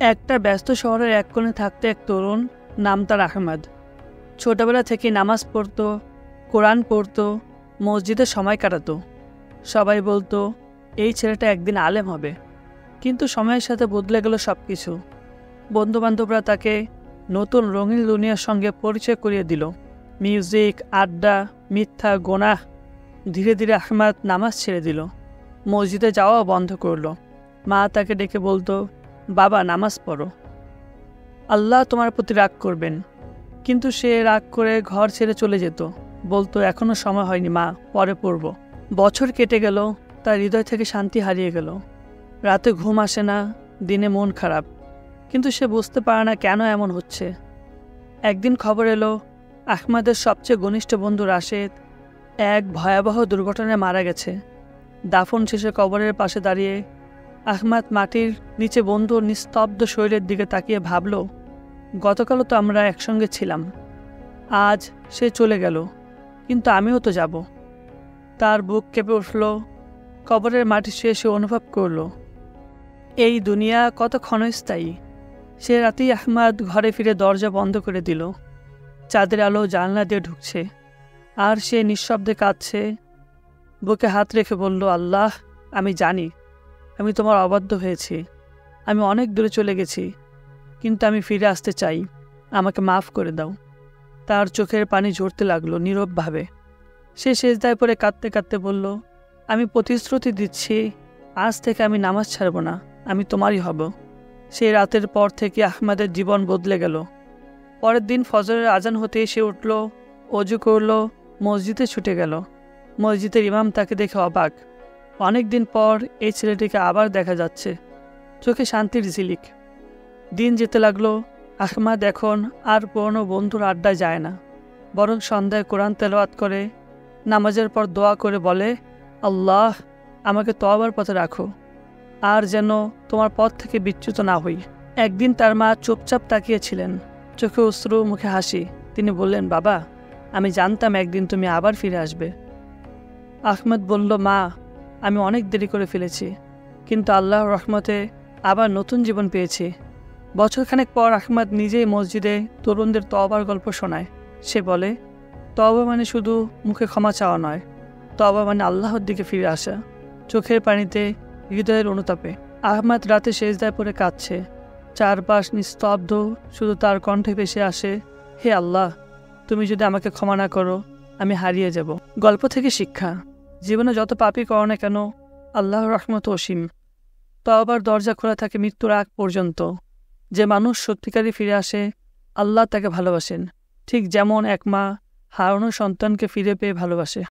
একটা ব্যস্ত শহরের এক কোণে থাকতে এক তরুণ, নাম তার আহমদ। ছোটবেলা থেকে নামাজ পড়তো, কোরআন পড়তো, মসজিদে সময় কাটাতো। সবাই বলতো এই ছেলেটা একদিন আলেম হবে। কিন্তু সময়ের সাথে বদলে গেল সব কিছু। বন্ধুবান্ধবরা তাকে নতুন রঙিন দুনিয়ার সঙ্গে পরিচয় করিয়ে দিল। মিউজিক, আড্ডা, মিথ্যা, গোনাহ। ধীরে ধীরে আহমদ নামাজ ছেড়ে দিল, মসজিদে যাওয়াও বন্ধ করল। মা তাকে ডেকে বলতো, বাবা নামাজ পড়ো, আল্লাহ তোমার প্রতি রাগ করবেন। কিন্তু সে রাগ করে ঘর ছেড়ে চলে যেত, বলতো এখনও সময় হয়নি মা, পরে পড়ব। বছর কেটে গেল, তার হৃদয় থেকে শান্তি হারিয়ে গেল। রাতে ঘুম আসে না, দিনে মন খারাপ, কিন্তু সে বুঝতে পারে না কেন এমন হচ্ছে। একদিন খবর এলো আহমদের সবচেয়ে ঘনিষ্ঠ বন্ধু রাশেদ এক ভয়াবহ দুর্ঘটনায় মারা গেছে। দাফন শেষে কবরের পাশে দাঁড়িয়ে আহমদ মাটির নিচে বন্ধুর নিস্তব্ধ শরীরের দিকে তাকিয়ে ভাবল, গতকালও তো আমরা একসঙ্গে ছিলাম, আজ সে চলে গেল, কিন্তু আমিও তো যাব। তার বুক কেঁপে উঠল। কবরের মাটি শুয়ে সে অনুভব করল এই দুনিয়া কত ক্ষণস্থায়ী। সে রাতেই আহমদ ঘরে ফিরে দরজা বন্ধ করে দিল। চাঁদের আলো জানলা দিয়ে ঢুকছে, আর সে নিঃশব্দে কাঁদছে। বুকে হাত রেখে বলল, আল্লাহ, আমি জানি আমি তোমার অবাধ্য হয়েছি, আমি অনেক দূরে চলে গেছি, কিন্তু আমি ফিরে আসতে চাই, আমাকে মাফ করে দাও। তার চোখের পানি ঝরতে লাগলো নীরবভাবে। সে সেজদায় পড়ে কাঁদতে কাঁদতে বলল, আমি প্রতিশ্রুতি দিচ্ছি, আজ থেকে আমি নামাজ ছাড়ব না, আমি তোমারই হব। সেই রাতের পর থেকে আহমদের জীবন বদলে গেল। পরের দিন ফজরের আজান হতেই সে উঠল, অজু করল, মসজিদে ছুটে গেল। মসজিদের ইমাম তাকে দেখে অবাক। অনেক দিন পর এই ছেলেটিকে আবার দেখা যাচ্ছে, চোখে শান্তির ঝিলিক। দিন যেতে লাগলো। আহমদ এখন আর পুরনো বন্ধুর আড্ডায় যায় না, বরং সন্ধ্যায় কোরআন তেলাওয়াত করে, নামাজের পর দোয়া করে বলে, আল্লাহ, আমাকে তওবার পথে রাখো, আর যেন তোমার পথ থেকে বিচ্যুত না হই। একদিন তার মা চুপচাপ তাকিয়েছিলেন, চোখে অশ্রু, মুখে হাসি। তিনি বললেন, বাবা, আমি জানতাম একদিন তুমি আবার ফিরে আসবে। আহমদ বলল, মা, আমি অনেক দেরি করে ফেলেছি, কিন্তু আল্লাহর রহমতে আবার নতুন জীবন পেয়েছি। বছরখানেক পর আহমদ নিজেই মসজিদে তরুণদের তওবার গল্প শোনায়। সে বলে, তওবা মানে শুধু মুখে ক্ষমা চাওয়া নয়, তওবা মানে আল্লাহর দিকে ফিরে আসা, চোখের পানিতে, হৃদয়ের অনুতাপে। আহমদ রাতে সেজদায় পড়ে কাঁদছে, চারপাশ নিস্তব্ধ, শুধু তার কণ্ঠে ভেসে আসে, হে আল্লাহ, তুমি যদি আমাকে ক্ষমা না করো, আমি হারিয়ে যাব। গল্প থেকে শিক্ষা, জীবনে যত পাপই করো না কেন, আল্লাহর রহমত অসীম। তওবার দরজা খোলা থাকে মৃত্যুর আগ পর্যন্ত। যে মানুষ সত্যিকারই ফিরে আসে, আল্লাহ তাকে ভালোবাসেন, ঠিক যেমন এক মা হারানো সন্তানকে ফিরে পেয়ে ভালোবাসে।